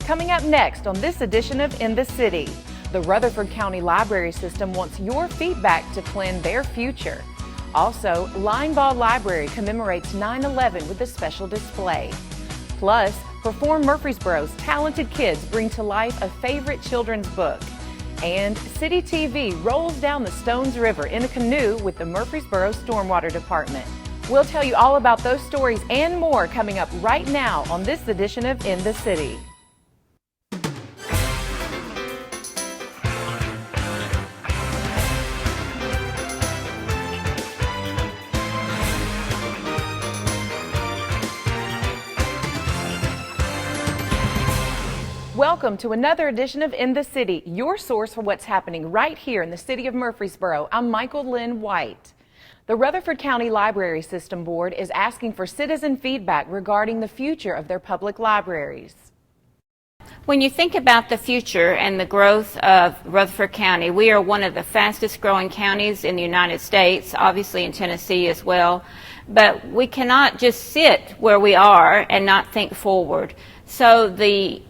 Coming up next on this edition of In the City, the Rutherford County Library System wants your feedback to plan their future. Also, Linebaugh Library commemorates 9/11 with a special display. Plus, Perform Murfreesboro's talented kids bring to life a favorite children's book. And CityTV rolls down the Stones River in a canoe with the Murfreesboro Stormwater Department. We'll tell you all about those stories and more coming up right now on this edition of In the City. Welcome to another edition of In the City, your source for what's happening right here in the city of Murfreesboro. I'm Michael Linn White. The Rutherford County Library System Board is asking for citizen feedback regarding the future of their public libraries. When you think about the future and the growth of Rutherford County, we are one of the fastest growing counties in the United States, obviously in Tennessee as well, but we cannot just sit where we are and not think forward. So the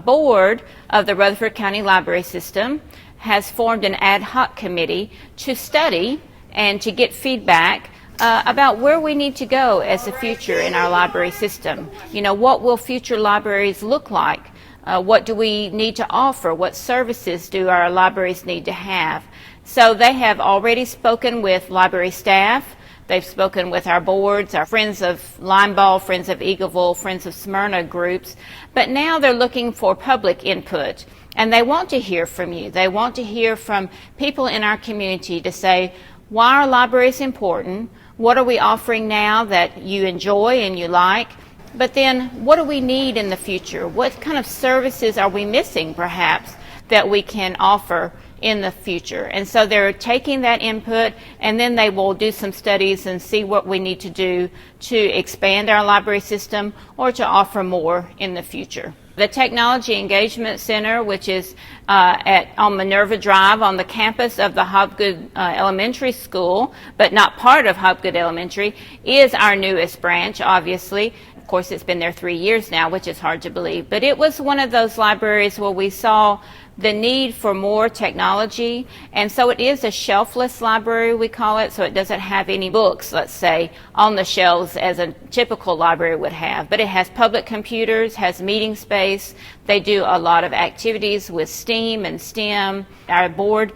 board of the Rutherford County Library System has formed an ad hoc committee to study and to get feedback about where we need to go as a future in our library system. You know, what will future libraries look like? What do we need to offer? What services do our libraries need to have? So they have already spoken with library staff. They've spoken with our boards, our Friends of Linebaugh, Friends of Eagleville, Friends of Smyrna groups, but now they're looking for public input, and they want to hear from you. They want to hear from people in our community to say, why are libraries important? What are we offering now that you enjoy and you like? But then, what do we need in the future? What kind of services are we missing, perhaps, that we can offer in the future? And so they're taking that input, and then they will do some studies and see what we need to do to expand our library system or to offer more in the future. The Technology Engagement Center, which is on Minerva Drive on the campus of the Hobgood Elementary School, but not part of Hobgood Elementary, is our newest branch, obviously. Of course, it's been there 3 years now, which is hard to believe. But it was one of those libraries where we saw the need for more technology, and so it is a shelfless library, we call it, so it doesn't have any books, let's say, on the shelves as a typical library would have, but it has public computers, has meeting space. They do a lot of activities with STEAM and STEM. Our board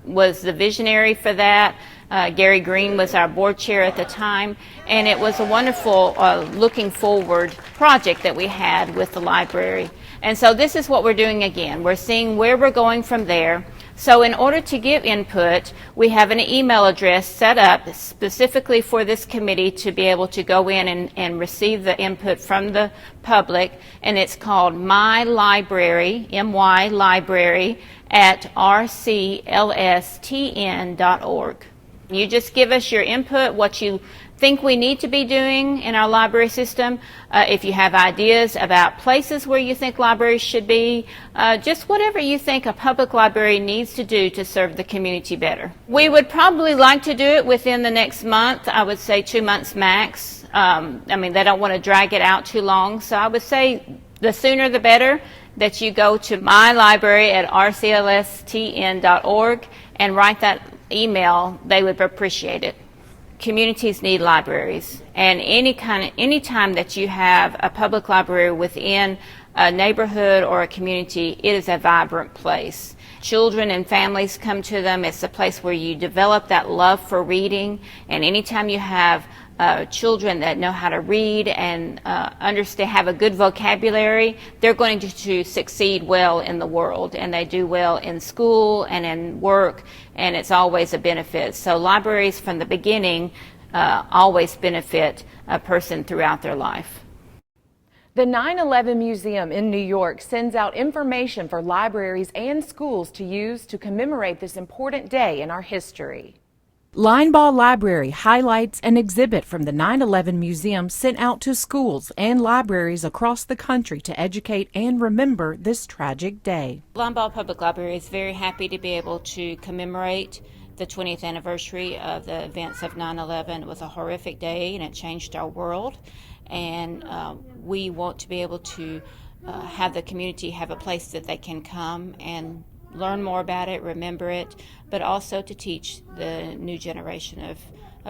was the visionary for that. Gary Green was our board chair at the time, and it was a wonderful looking forward project that we had with the library. And so this is what we're doing again. We're seeing where we're going from there. So in order to give input, we have an email address set up specifically for this committee to be able to go in and receive the input from the public, and it's called mylibrary, M-Y library, at rclstn.org. You just give us your input, what you think we need to be doing in our library system. If you have ideas about places where you think libraries should be, just whatever you think a public library needs to do to serve the community better. We would probably like to do it within the next month. I would say 2 months max. I mean, they don't want to drag it out too long, so I would say the sooner the better that you go to mylibrary at rclstn.org and write that email. They would appreciate it. Communities need libraries, and any time that you have a public library within a neighborhood or a community, it is a vibrant place. Children and families come to them. It's a place where you develop that love for reading, and anytime you have children that know how to read and understand, have a good vocabulary, they're going to succeed well in the world, and they do well in school and in work, and it's always a benefit. So libraries from the beginning always benefit a person throughout their life. The 9/11 Museum in New York sends out information for libraries and schools to use to commemorate this important day in our history. Linebaugh Library highlights an exhibit from the 9/11 Museum sent out to schools and libraries across the country to educate and remember this tragic day. Linebaugh Public Library is very happy to be able to commemorate the 20th anniversary of the events of 9/11. It was a horrific day, and it changed our world. and we want to be able to have the community have a place that they can come and learn more about it, remember it, but also to teach the new generation of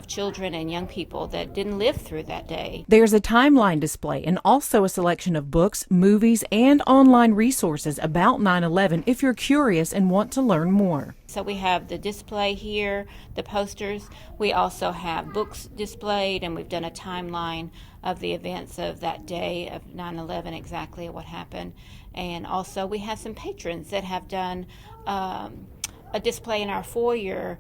children and young people that didn't live through that day. There's a timeline display and also a selection of books, movies, and online resources about 9/11 if you're curious and want to learn more. So we have the display here, the posters. We also have books displayed, and we've done a timeline of the events of that day of 9/11, exactly what happened. And also we have some patrons that have done a display in our foyer.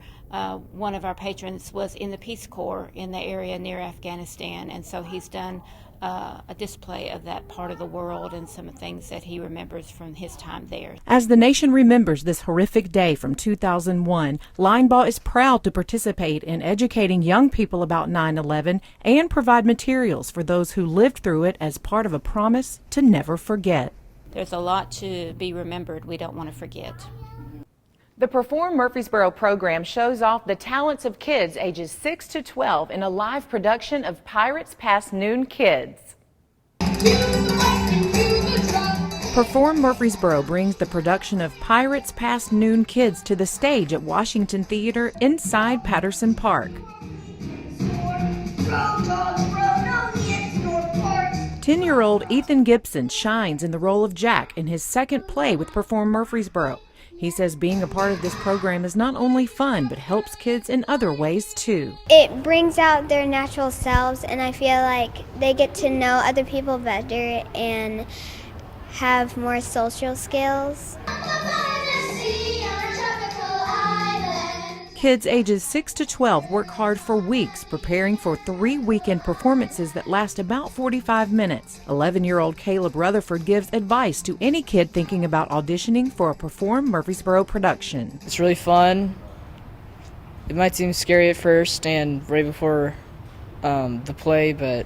One of our patrons was in the Peace Corps in the area near Afghanistan, and so he's done a display of that part of the world and some things that he remembers from his time there. As the nation remembers this horrific day from 2001, Linebaugh is proud to participate in educating young people about 9/11 and provide materials for those who lived through it as part of a promise to never forget. There's a lot to be remembered we don't want to forget. The Perform Murfreesboro program shows off the talents of kids ages 6 to 12 in a live production of Pirates Past Noon Kids. Perform Murfreesboro brings the production of Pirates Past Noon Kids to the stage at Washington Theater inside Patterson Park. 10-year-old Ethan Gibson shines in the role of Jack in his second play with Perform Murfreesboro. He says being a part of this program is not only fun, but helps kids in other ways, too. It brings out their natural selves, and I feel like they get to know other people better and have more social skills. Kids ages 6 to 12 work hard for weeks preparing for 3 weekend performances that last about 45 minutes. 11-year-old Caleb Rutherford gives advice to any kid thinking about auditioning for a Perform Murfreesboro production. It's really fun. It might seem scary at first and right before the play, but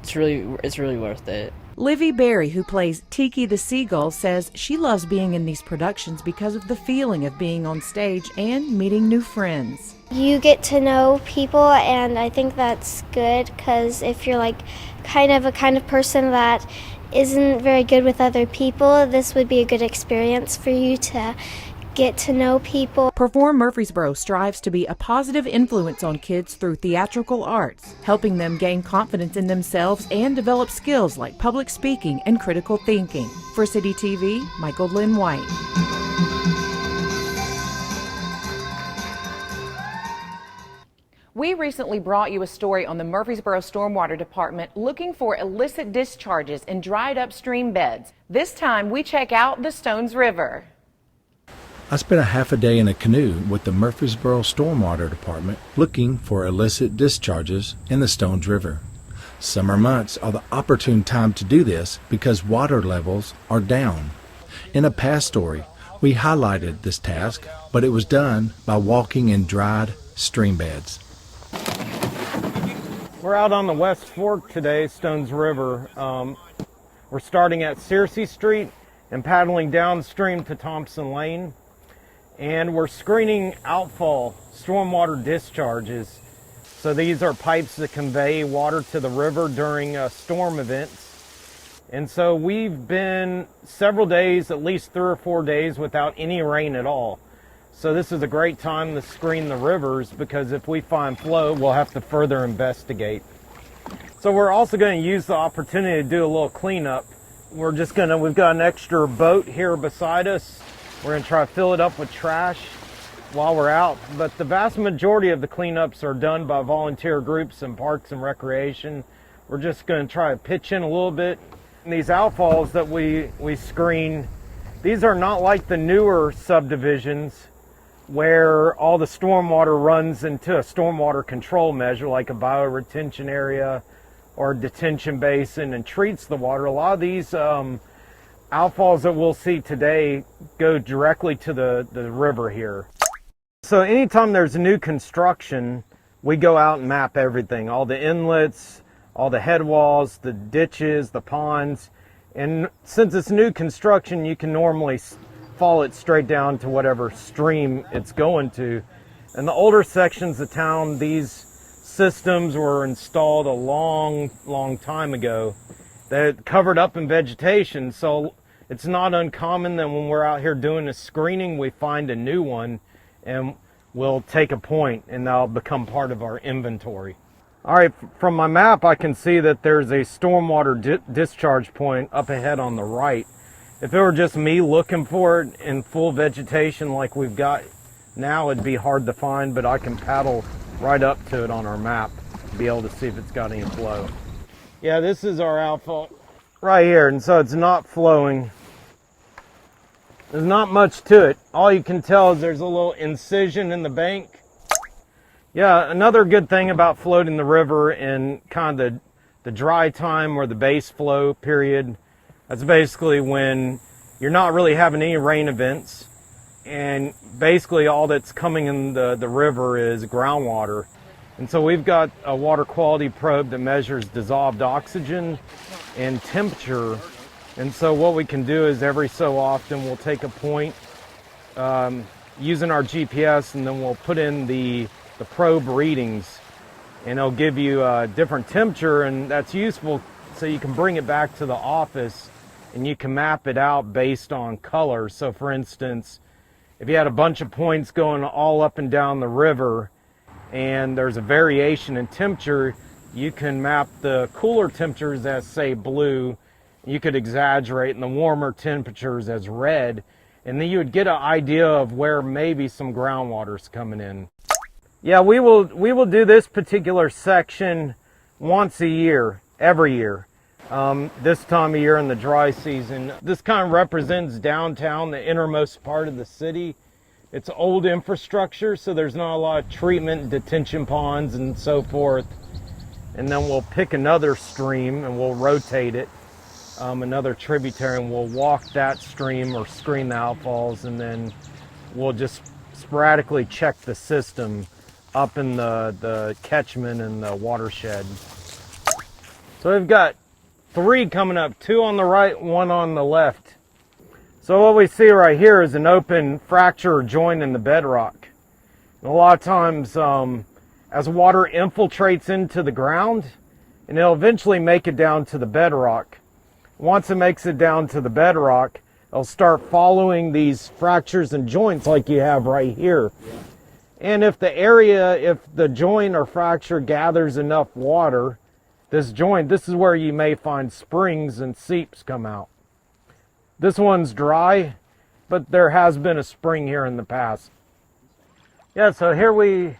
it's really worth it. Livy Berry, who plays Tiki the Seagull, says she loves being in these productions because of the feeling of being on stage and meeting new friends. You get to know people, and I think that's good because if you're like a kind of person that isn't very good with other people, this would be a good experience for you to get to know people. Perform Murfreesboro strives to be a positive influence on kids through theatrical arts, helping them gain confidence in themselves and develop skills like public speaking and critical thinking. For CityTV, Michael Linn White. We recently brought you a story on the Murfreesboro Stormwater Department looking for illicit discharges in dried up stream beds. This time we check out the Stones River. I spent a half a day in a canoe with the Murfreesboro Stormwater Department looking for illicit discharges in the Stones River. Summer months are the opportune time to do this because water levels are down. In a past story, we highlighted this task, but it was done by walking in dried stream beds. We're out on the West Fork today, Stones River. We're starting at Searcy Street and paddling downstream to Thompson Lane. And we're screening outfall stormwater discharges. So these are pipes that convey water to the river during storm events. And so we've been several days, at least 3 or 4 days, without any rain at all. So this is a great time to screen the rivers because if we find flow, we'll have to further investigate. So we're also going to use the opportunity to do a little cleanup. We've got an extra boat here beside us. We're going to try to fill it up with trash while we're out, but the vast majority of the cleanups are done by volunteer groups in Parks and Recreation. We're just going to try to pitch in a little bit. And these outfalls that we screen, these are not like the newer subdivisions where all the stormwater runs into a stormwater control measure like a bioretention area or a detention basin and treats the water. A lot of these outfalls that we'll see today go directly to the river here. So anytime there's new construction, we go out and map everything, all the inlets, all the head walls, the ditches, the ponds. And since it's new construction, you can normally follow it straight down to whatever stream it's going to. In the older sections of town, these systems were installed a long time ago that covered up in vegetation. So it's not uncommon that when we're out here doing a screening, we find a new one and we'll take a point and that'll become part of our inventory. All right, from my map, I can see that there's a stormwater discharge point up ahead on the right. If it were just me looking for it in full vegetation like we've got now, it'd be hard to find, but I can paddle right up to it on our map to be able to see if it's got any flow. Yeah, this is our outfall right here, and so it's not flowing. There's not much to it. All you can tell is there's a little incision in the bank. Yeah, another good thing about floating the river in kind of the dry time or the base flow period, that's basically when you're not really having any rain events, and basically all that's coming in the river is groundwater. And so we've got a water quality probe that measures dissolved oxygen and temperature. And so what we can do is every so often we'll take a point using our GPS, and then we'll put in the probe readings, and it'll give you a different temperature, and that's useful so you can bring it back to the office and you can map it out based on color. So for instance, if you had a bunch of points going all up and down the river and there's a variation in temperature, you can map the cooler temperatures as, say, blue. You could exaggerate, and the warmer temperatures as red, and then you would get an idea of where maybe some groundwater's coming in. Yeah, we will do this particular section once a year, every year. This time of year in the dry season. This kind of represents downtown, the innermost part of the city. It's old infrastructure, so there's not a lot of treatment, detention ponds, and so forth. And then we'll pick another stream and we'll rotate it, another tributary, and we'll walk that stream or screen the outfalls, and then we'll just sporadically check the system up in the catchment and the watershed. So we've got 3 coming up, 2 on the right, 1 on the left. So what we see right here is an open fracture or joint in the bedrock. And a lot of times as water infiltrates into the ground, and it'll eventually make it down to the bedrock. Once it makes it down to the bedrock, it'll start following these fractures and joints like you have right here. And if the joint or fracture gathers enough water, this is where you may find springs and seeps come out. This one's dry, but there has been a spring here in the past. Yeah, so here we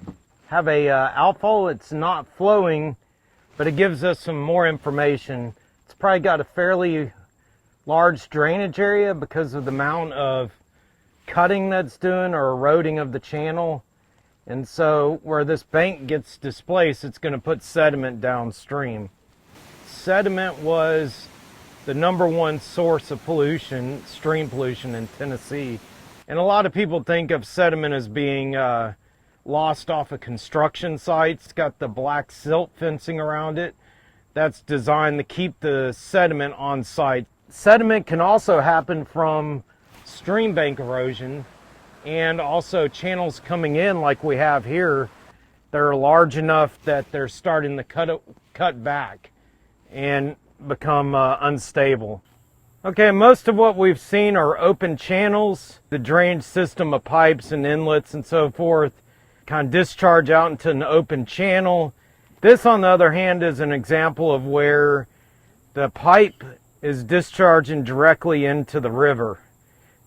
have a outfall. It's not flowing, but it gives us some more information. It's probably got a fairly large drainage area because of the amount of cutting that's doing or eroding of the channel. And so where this bank gets displaced, it's going to put sediment downstream. Sediment was the #1 source of pollution, stream pollution in Tennessee. And a lot of people think of sediment as being lost off of construction sites. It's got the black silt fencing around it. That's designed to keep the sediment on site. Sediment can also happen from stream bank erosion, and also channels coming in like we have here. They're large enough that they're starting to cut back and become unstable. Okay, most of what we've seen are open channels. The drainage system of pipes and inlets and so forth kind of discharge out into an open channel. This, on the other hand, is an example of where the pipe is discharging directly into the river.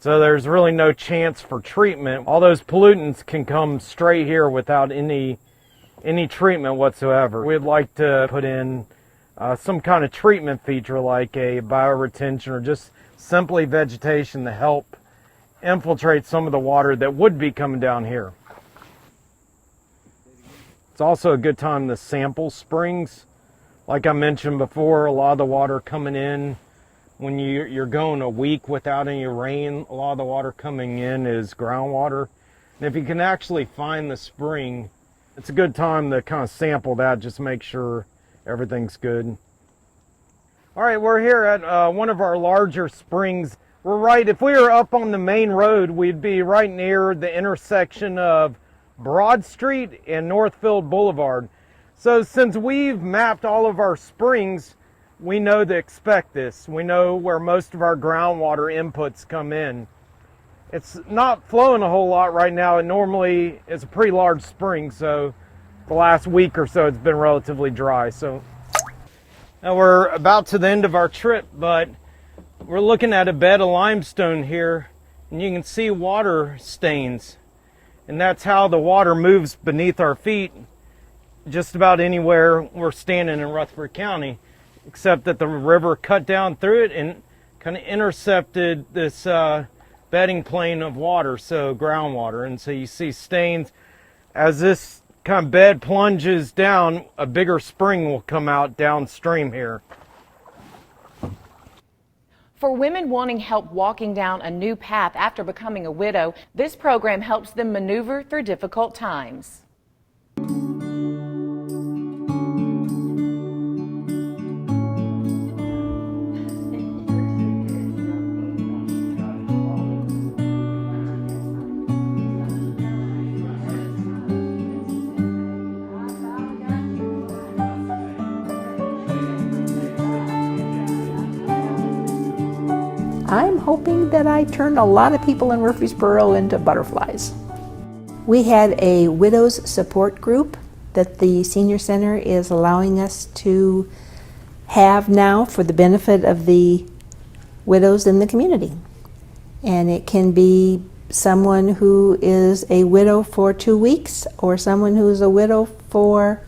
So there's really no chance for treatment. All those pollutants can come straight here without any treatment whatsoever. We'd like to put in some kind of treatment feature like a bioretention or just simply vegetation to help infiltrate some of the water that would be coming down here. It's also a good time to sample springs. Like I mentioned before, a lot of the water coming in, when you're going a week without any rain, a lot of the water coming in is groundwater. And if you can actually find the spring, it's a good time to kind of sample that, just make sure everything's good. All right, we're here at one of our larger springs. We're right, if we were up on the main road, we'd be right near the intersection of Broad Street and Northfield Boulevard. So since we've mapped all of our springs, we know to expect this. We know where most of our groundwater inputs come in. It's not flowing a whole lot right now. It normally is a pretty large spring, so the last week or so it's been relatively dry. So now we're about to the end of our trip, but we're looking at a bed of limestone here, and you can see water stains. And that's how the water moves beneath our feet just about anywhere we're standing in Rutherford County, except that the river cut down through it and kind of intercepted this bedding plane of water, so groundwater. And so you see stains. As this kind of bed plunges down, a bigger spring will come out downstream here. For women wanting help walking down a new path after becoming a widow, this program helps them maneuver through difficult times. I'm hoping that I turn a lot of people in Murfreesboro into butterflies. We had a widows support group that the senior center is allowing us to have now for the benefit of the widows in the community. And it can be someone who is a widow for 2 weeks or someone who is a widow for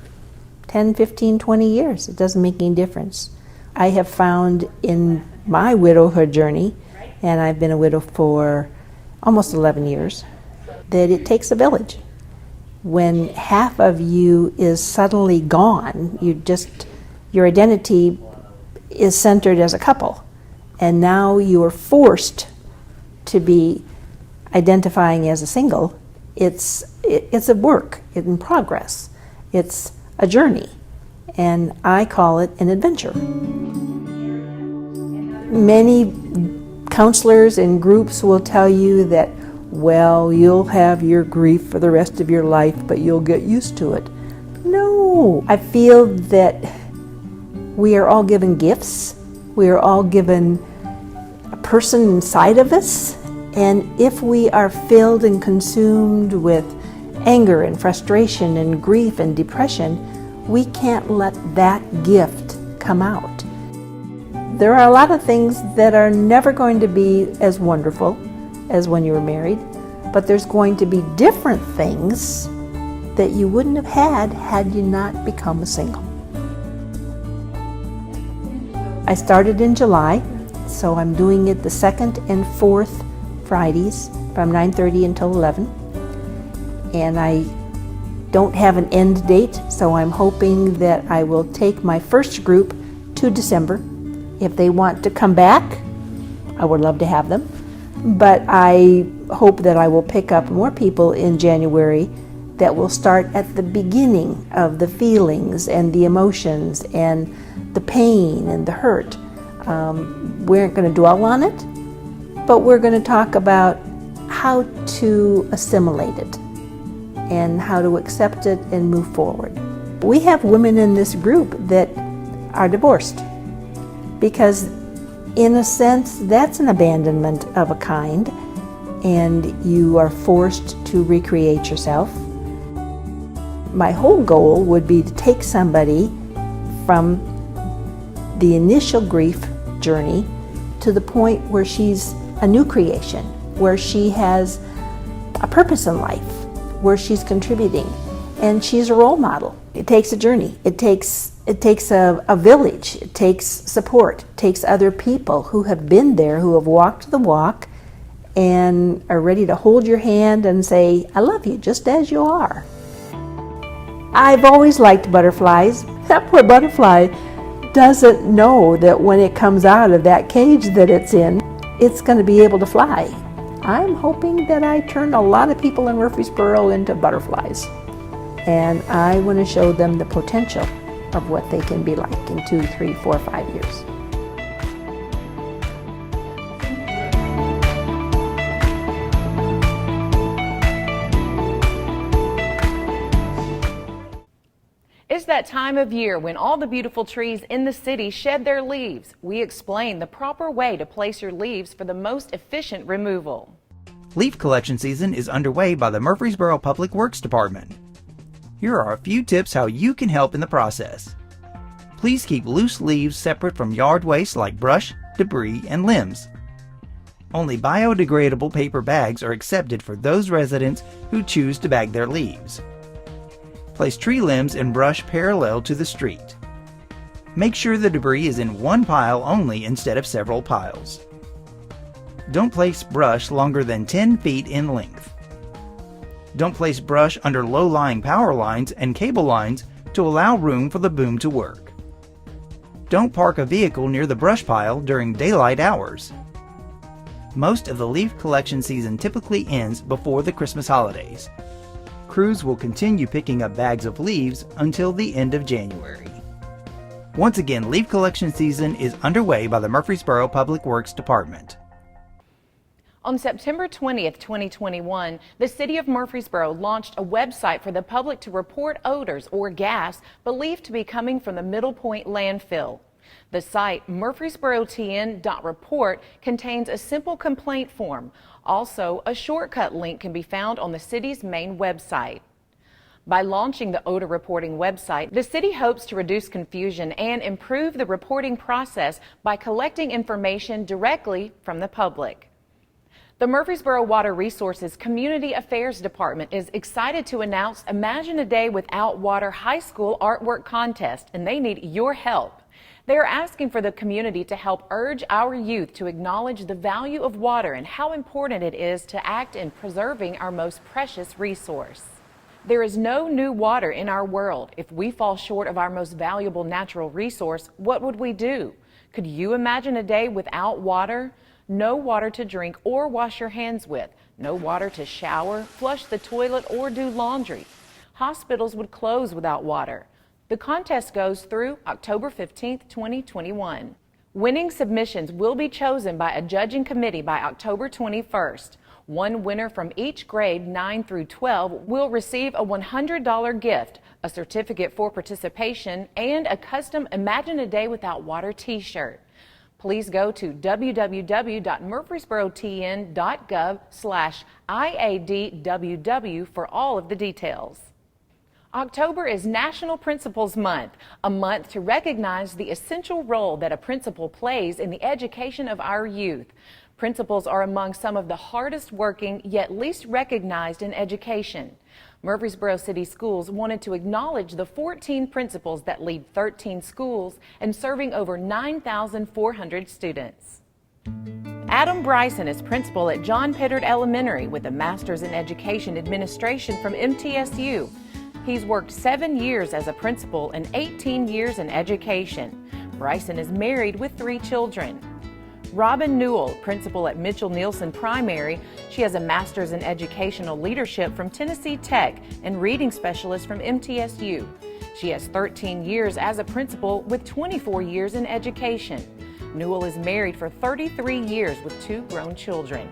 10, 15, 20 years. It doesn't make any difference. I have found in my widowhood journey, and I've been a widow for almost 11 years, that it takes a village. When half of you is suddenly gone, your identity is centered as a couple, and now you are forced to be identifying as a single. It's a work in progress. It's a journey, and I call it an adventure. Many counselors and groups will tell you that, well, you'll have your grief for the rest of your life, but you'll get used to it. No, I feel that we are all given gifts. We are all given a person inside of us, and if we are filled and consumed with anger and frustration and grief and depression, we can't let that gift come out. There are a lot of things that are never going to be as wonderful as when you were married, but there's going to be different things that you wouldn't have had you not become a single. I started in July, so I'm doing it the second and fourth Fridays from 9:30 until 11. And I don't have an end date, so I'm hoping that I will take my first group to December. If they want to come back, I would love to have them. But I hope that I will pick up more people in January that will start at the beginning of the feelings and the emotions and the pain and the hurt. We aren't going to dwell on it, but we're going to talk about how to assimilate it and how to accept it and move forward. We have women in this group that are divorced, because in a sense that's an abandonment of a kind, and you are forced to recreate yourself. My whole goal would be to take somebody from the initial grief journey to the point where she's a new creation, where she has a purpose in life, where she's contributing, and she's a role model. It takes a journey. It takes a village. It takes support. It takes other people who have been there, who have walked the walk and are ready to hold your hand and say, I love you just as you are. I've always liked butterflies. That poor butterfly doesn't know that when it comes out of that cage that it's in, it's going to be able to fly. I'm hoping that I turn a lot of people in Murfreesboro into butterflies. And I want to show them the potential of what they can be like in 2, 3, 4, 5 years. Is that time of year when all the beautiful trees in the city shed their leaves. We explain the proper way to place your leaves for the most efficient removal. Leaf collection season is underway by the Murfreesboro Public Works Department. Here are a few tips how you can help in the process. Please keep loose leaves separate from yard waste like brush, debris, and limbs. Only biodegradable paper bags are accepted for those residents who choose to bag their leaves. Place tree limbs and brush parallel to the street. Make sure the debris is in one pile only instead of several piles. Don't place brush longer than 10 feet in length. Don't place brush under low-lying power lines and cable lines to allow room for the boom to work. Don't park a vehicle near the brush pile during daylight hours. Most of the leaf collection season typically ends before the Christmas holidays. Crews will continue picking up bags of leaves until the end of January. Once again, leaf collection season is underway by the Murfreesboro Public Works Department. On September 20th, 2021, the City of Murfreesboro launched a website for the public to report odors or gas believed to be coming from the Middle Point landfill. The site, murfreesborotn.report, contains a simple complaint form. Also, a shortcut link can be found on the city's main website. By launching the odor reporting website, the city hopes to reduce confusion and improve the reporting process by collecting information directly from the public. The Murfreesboro Water Resources Community Affairs Department is excited to announce Imagine a Day Without Water High School Artwork Contest, and they need your help. They are asking for the community to help urge our youth to acknowledge the value of water and how important it is to act in preserving our most precious resource. There is no new water in our world. If we fall short of our most valuable natural resource, what would we do? Could you imagine a day without water? No water to drink or wash your hands with. No water to shower, flush the toilet, or do laundry. Hospitals would close without water. The contest goes through October 15th, 2021. Winning submissions will be chosen by a judging committee by October 21st. One winner from each grade 9 through 12 will receive a $100 gift, a certificate for participation, and a custom Imagine a Day Without Water t-shirt. Please go to www.murfreesborotn.gov/IADWW for all of the details. October is National Principals Month, a month to recognize the essential role that a principal plays in the education of our youth. Principals are among some of the hardest working yet least recognized in education. Murfreesboro City Schools wanted to acknowledge the 14 principals that lead 13 schools and serving over 9,400 students. Adam Bryson is principal at John Pittard Elementary with a Master's in Education Administration from MTSU. He's worked 7 years as a principal and 18 years in education. Bryson is married with 3 children. Robin Newell, principal at Mitchell Nielsen Primary. She has a Master's in Educational Leadership from Tennessee Tech and Reading Specialist from MTSU. She has 13 years as a principal with 24 years in education. Newell is married for 33 years with 2 grown children.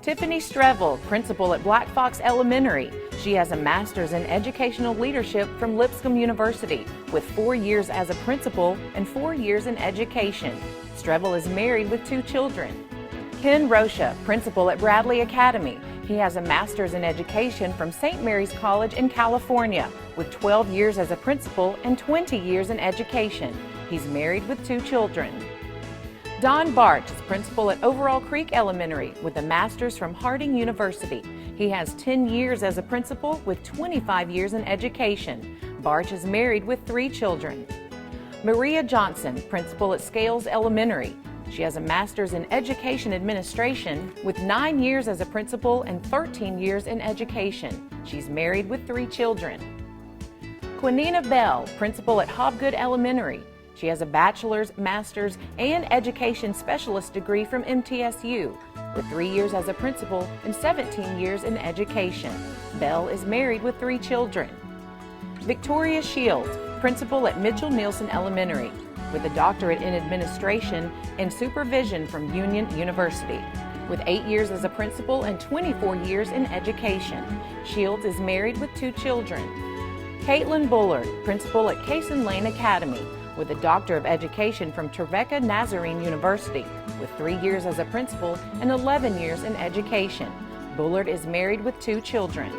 Tiffany Strevel, principal at Black Fox Elementary. She has a Master's in Educational Leadership from Lipscomb University with 4 years as a principal and 4 years in education. Strevel is married with 2 children. Ken Rocha, principal at Bradley Academy. He has a Master's in Education from St. Mary's College in California with 12 years as a principal and 20 years in education. He's married with 2 children. Don Barch is principal at Overall Creek Elementary with a Master's from Harding University. He has 10 years as a principal with 25 years in education. Barch is married with 3 children. Maria Johnson, principal at Scales Elementary. She has a Master's in Education Administration with 9 years as a principal and 13 years in education. She's married with 3 children. Quinina Bell, principal at Hobgood Elementary. She has a bachelor's, master's, and education specialist degree from MTSU, with 3 years as a principal and 17 years in education. Bell is married with 3 children. Victoria Shields, principal at Mitchell Nielsen Elementary, with a doctorate in administration and supervision from Union University, with 8 years as a principal and 24 years in education. Shields is married with 2 children. Caitlin Bullard, principal at Cason Lane Academy, with a Doctor of Education from Trevecca Nazarene University, with 3 years as a principal and 11 years in education. Bullard is married with 2 children.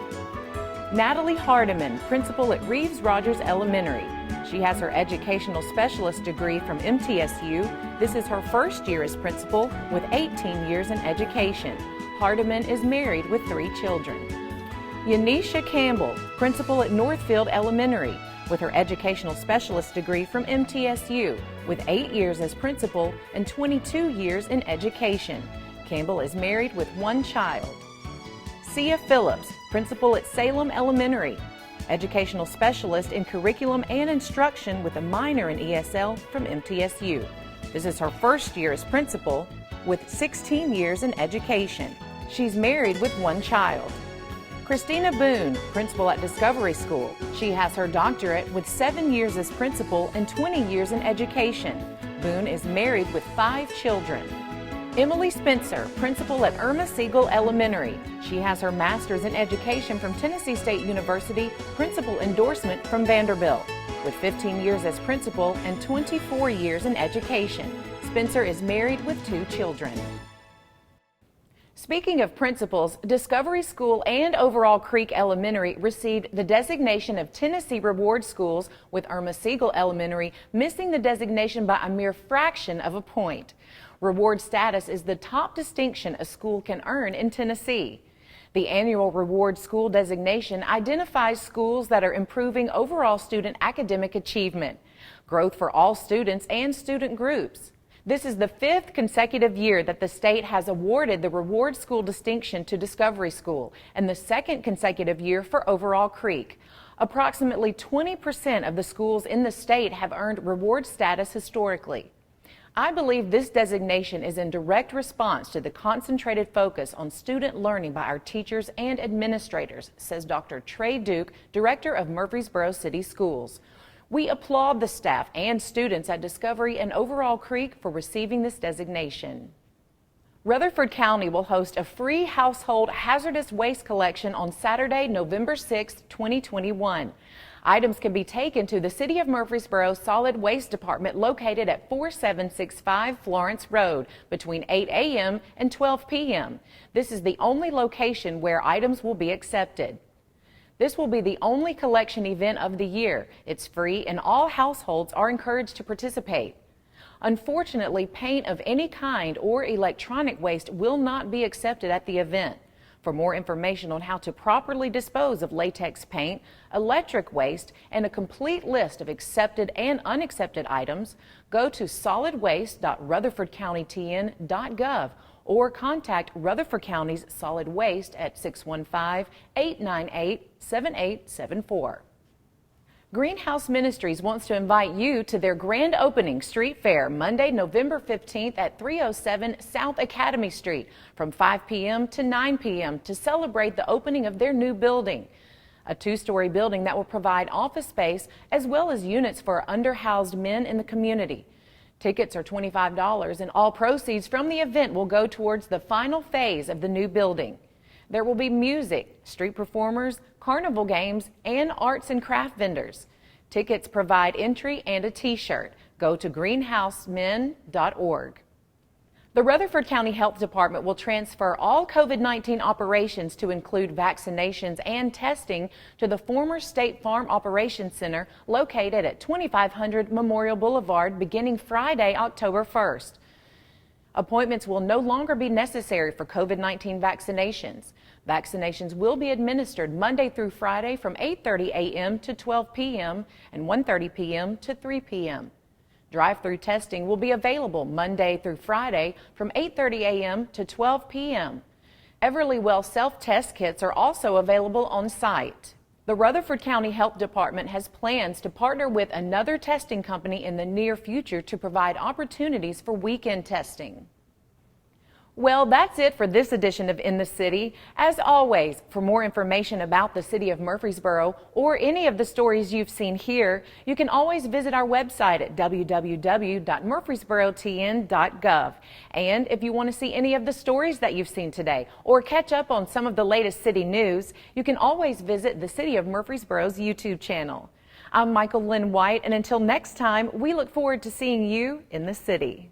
Natalie Hardiman, principal at Reeves Rogers Elementary. She has her Educational Specialist degree from MTSU. This is her first year as principal with 18 years in education. Hardiman is married with 3 children. Yanisha Campbell, principal at Northfield Elementary, with her Educational Specialist degree from MTSU, with 8 years as principal and 22 years in education. Campbell is married with 1 child. Sia Phillips, principal at Salem Elementary, Educational Specialist in Curriculum and Instruction with a minor in ESL from MTSU. This is her first year as principal with 16 years in education. She's married with 1 child. Christina Boone, principal at Discovery School. She has her doctorate with 7 years as principal and 20 years in education. Boone is married with 5 children. Emily Spencer, principal at Irma Siegel Elementary. She has her master's in education from Tennessee State University, principal endorsement from Vanderbilt. With 15 years as principal and 24 years in education, Spencer is married with 2 children. Speaking of principals, Discovery School and Overall Creek Elementary received the designation of Tennessee Reward Schools, with Irma Siegel Elementary missing the designation by a mere fraction of a point. Reward status is the top distinction a school can earn in Tennessee. The annual Reward School designation identifies schools that are improving overall student academic achievement, growth for all students and student groups. This is the 5th consecutive year that the state has awarded the Reward School distinction to Discovery School, and the 2nd consecutive year for Overall Creek. Approximately 20% of the schools in the state have earned reward status historically. I believe this designation is in direct response to the concentrated focus on student learning by our teachers and administrators, says Dr. Trey Duke, director of Murfreesboro City Schools. We applaud the staff and students at Discovery and Overall Creek for receiving this designation. Rutherford County will host a free household hazardous waste collection on Saturday, November 6, 2021. Items can be taken to the City of Murfreesboro Solid Waste Department located at 4765 Florence Road between 8 a.m. and 12 p.m. This is the only location where items will be accepted. This will be the only collection event of the year. It's free and all households are encouraged to participate. Unfortunately, paint of any kind or electronic waste will not be accepted at the event. For more information on how to properly dispose of latex paint, electric waste, and a complete list of accepted and unaccepted items, go to solidwaste.rutherfordcountytn.gov or contact Rutherford County's Solid Waste at 615-898-7874. Greenhouse Ministries wants to invite you to their grand opening street fair Monday, November 15th at 307 South Academy Street from 5 p.m. to 9 p.m. to celebrate the opening of their new building, a 2-story building that will provide office space as well as units for underhoused men in the community. Tickets are $25 and all proceeds from the event will go towards the final phase of the new building. There will be music, street performers, carnival games, and arts and craft vendors. Tickets provide entry and a t-shirt. Go to greenhousemen.org. The Rutherford County Health Department will transfer all COVID-19 operations to include vaccinations and testing to the former State Farm Operations Center located at 2500 Memorial Boulevard beginning Friday, October 1st. Appointments will no longer be necessary for COVID-19 vaccinations. Vaccinations will be administered Monday through Friday from 8:30 a.m. to 12 p.m. and 1:30 p.m. to 3 p.m. Drive-through testing will be available Monday through Friday from 8:30 a.m. to 12 p.m. Everlywell self-test kits are also available on site. The Rutherford County Health Department has plans to partner with another testing company in the near future to provide opportunities for weekend testing. Well, that's it for this edition of In the City. As always, for more information about the city of Murfreesboro or any of the stories you've seen here, you can always visit our website at www.murfreesborotn.gov. And if you want to see any of the stories that you've seen today or catch up on some of the latest city news, you can always visit the City of Murfreesboro's YouTube channel. I'm Michael Linn White, and until next time, we look forward to seeing you in the city.